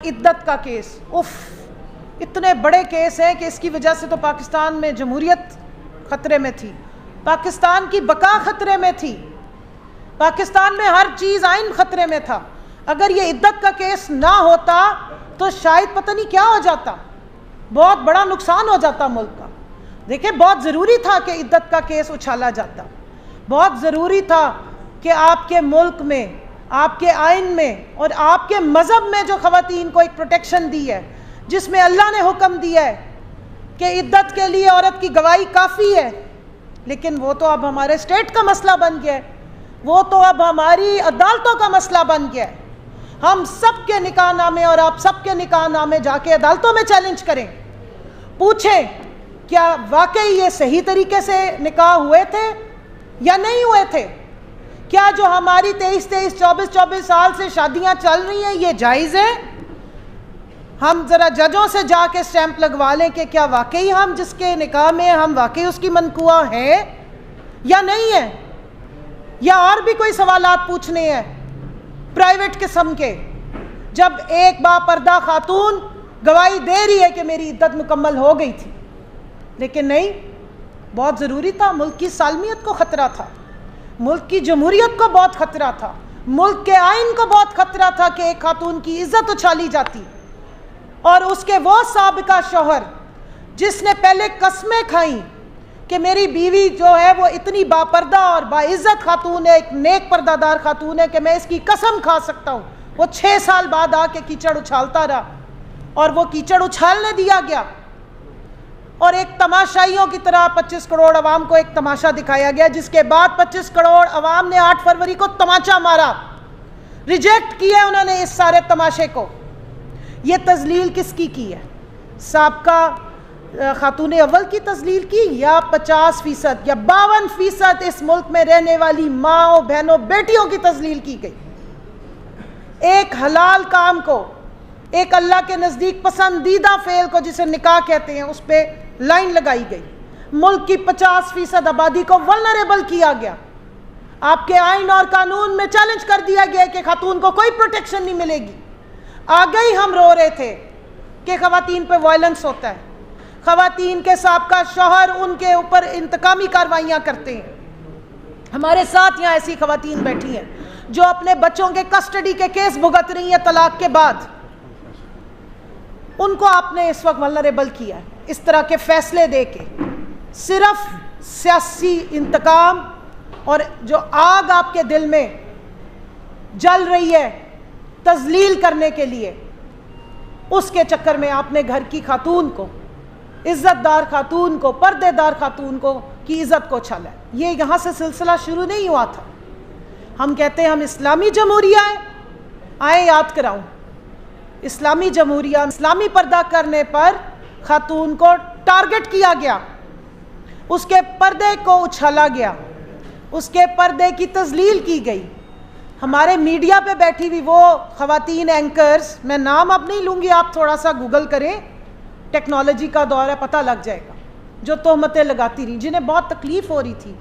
इद्दत का केस, उफ, इतने बड़े केस हैं कि इसकी वजह से तो पाकिस्तान में जमहूरियत ख़तरे में थी, पाकिस्तान की बका ख़तरे में थी, पाकिस्तान में हर चीज़ आइन ख़तरे में था। अगर ये इद्दत का केस ना होता तो शायद पता नहीं क्या हो जाता, बहुत बड़ा नुकसान हो जाता मुल्क का। देखिए, बहुत ज़रूरी था कि इद्दत का केस उछाला जाता, बहुत ज़रूरी था कि आपके मुल्क में, आपके आइन में और आपके मज़हब में जो ख़वातीन को एक प्रोटेक्शन दी है, जिसमें अल्लाह ने हुक्म दिया है कि इद्दत के लिए औरत की गवाही काफ़ी है, लेकिन वो तो अब हमारे स्टेट का मसला बन गया है, वो तो अब हमारी अदालतों का मसला बन गया है। हम सबके निकाहनामे और आप सबके निकाहनामे जाके अदालतों में चैलेंज करें, पूछें क्या वाकई ये सही तरीके से निकाह हुए थे या नहीं हुए थे, क्या जो हमारी 23-23, 24-24 साल से शादियां चल रही हैं ये जायज़ है। हम ज़रा जजों से जाके स्टैंप लगवा लें कि क्या वाकई हम जिसके निकाह में हम वाकई उसकी मनकुआ हैं या नहीं है, या और भी कोई सवालात पूछने हैं प्राइवेट किस्म के। जब एक बापर्दा खातून गवाही दे रही है कि मेरी इद्दत मुकम्मल हो गई थी, लेकिन नहीं, बहुत ज़रूरी था, मुल्क की सालमियत को ख़तरा था, मुल्क की जमहूरियत को बहुत ख़तरा था, मुल्क के आइन को बहुत ख़तरा था कि एक खातून की इज़्ज़त उछाली जाती और उसके वो साबिका शौहर जिसने पहले कस्में खाई कि मेरी बीवी जो है वो इतनी बापर्दा और बाइज़्ज़त खातून है, एक नेक पर्दादार खातून है कि मैं इसकी कसम खा सकता हूँ, वो 6 साल बाद आके कीचड़ उछालता रहा और वो कीचड़ उछालने दिया गया और एक तमाशाइयों की तरह 25 करोड़ अवाम को एक तमाशा दिखाया गया, जिसके बाद 25 करोड़ अवाम ने 8 फरवरी को तमाचा मारा, रिजेक्ट किया उन्होंने इस सारे तमाशे को। ये तजलील किसकी की है? साबका खातून अव्वल की तजलील की या 50% या 52% इस मुल्क में रहने वाली माओ बहनों बेटियों की तजलील की गई। एक हलाल काम को, एक अल्लाह के नज़दीक पसंदीदा फेल को जिसे निकाह कहते हैं, उस पर लाइन लगाई गई। मुल्क की 50% आबादी को वल्नरेबल किया गया। आपके आइन और कानून में चैलेंज कर दिया गया कि खातून को कोई प्रोटेक्शन नहीं मिलेगी। आगे ही हम रो रहे थे कि खवातीन पे वायलेंस होता है, खवातीन के साबका शौहर उनके ऊपर इंतकामी कार्रवाइयाँ करते हैं। हमारे साथ यहाँ ऐसी खवातीन बैठी हैं जो अपने बच्चों के कस्टडी के केस भुगत रही हैं तलाक के बाद, उनको आपने इस वक्त वल्नरेबल किया है इस तरह के फैसले दे के, सिर्फ सियासी इंतकाम और जो आग आपके दिल में जल रही है तजलील करने के लिए, उसके चक्कर में आपने घर की खातून को, इज्जतदार खातून को, पर्देदार खातून को की इज्जत को छाला। ये यहाँ से सिलसिला शुरू नहीं हुआ था। हम कहते हैं हम इस्लामी जमहूरिया हैं, आए याद कराऊं, इस्लामी जमहूरिया, इस्लामी पर्दा करने पर खातून को टारगेट किया गया, उसके पर्दे को उछाला गया, उसके पर्दे की तजलील की गई। हमारे मीडिया पे बैठी हुई वो खवातीन एंकर्स, मैं नाम अब नहीं लूँगी, आप थोड़ा सा गूगल करें, टेक्नोलॉजी का दौर है, पता लग जाएगा, जो तोहमतें लगाती रही, जिन्हें बहुत तकलीफ़ हो रही थी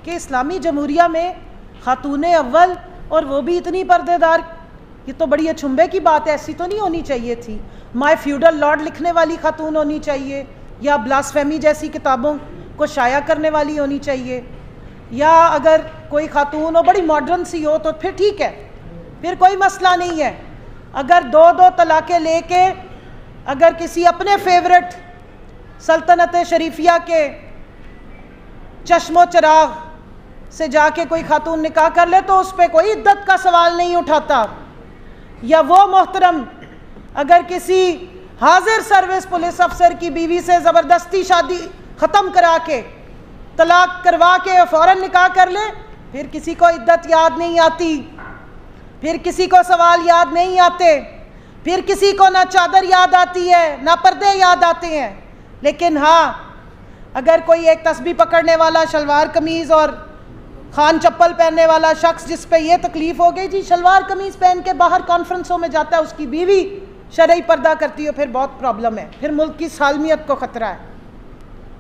कि इस्लामी जमहूरिया में खातून अव्वल और वो भी इतनी पर्देदार, ये तो बड़ी अचंभे की बात है, ऐसी तो नहीं होनी चाहिए थी। माय फ्यूडल लॉर्ड लिखने वाली खातून होनी चाहिए, या ब्लास्फेमी जैसी किताबों को शाया करने वाली होनी चाहिए, या अगर कोई खातून हो बड़ी मॉडर्न सी हो तो फिर ठीक है, फिर कोई मसला नहीं है। अगर 2-2 तलाक़ें लेके अगर किसी अपने फेवरेट सल्तनत शरीफिया के चश्मो चिराग से जाके कोई खातून निकाह कर ले तो उस पर कोई इद्दत का सवाल नहीं उठाता। या वो मोहतरम अगर किसी हाजिर सर्विस पुलिस अफसर की बीवी से ज़बरदस्ती शादी ख़त्म करा के, तलाक करवा के फ़ौरन निकाह कर ले, फिर किसी को इद्दत याद नहीं आती, फिर किसी को सवाल याद नहीं आते, फिर किसी को ना चादर याद आती है ना पर्दे याद आते हैं। लेकिन हाँ, अगर कोई एक तस्बीह पकड़ने वाला शलवार कमीज़ और खान चप्पल पहनने वाला शख्स जिस पे ये तकलीफ़ हो गई जी, शलवार कमीज़ पहन के बाहर कॉन्फ्रेंसों में जाता है, उसकी बीवी शरई पर्दा करती है, फिर बहुत प्रॉब्लम है, फिर मुल्क की सालमियत को ख़तरा है।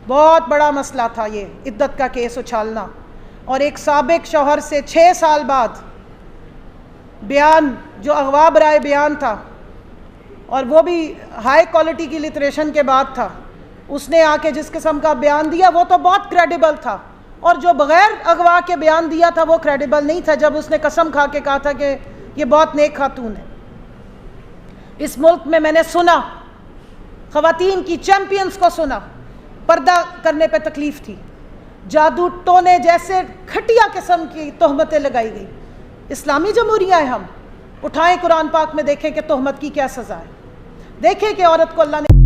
बहुत बड़ा मसला था ये इद्दत का केस उछालना, और एक साबिक शौहर से 6 साल बाद बयान जो अगवा बराए बयान था और वो भी हाई क्वालिटी की लिटरेशन के बाद था, उसने आके जिस किस्म का बयान दिया वो तो बहुत क्रेडिबल था, और जो बग़ैर अगवा के बयान दिया था वो क्रेडिबल नहीं था, जब उसने कसम खा के कहा था कि ये बहुत नेक खातून है। इस मुल्क में मैंने सुना, ख़वातीन की चैम्पियंस को सुना, पर्दा करने पे तकलीफ़ थी, जादू टोने जैसे घटिया किस्म की तोहमतें लगाई गई। इस्लामी जमहूरिया है हम, उठाएं कुरान पाक में देखें कि तोहमत की क्या सज़ा है, देखें कि औरत को अल्लाह ने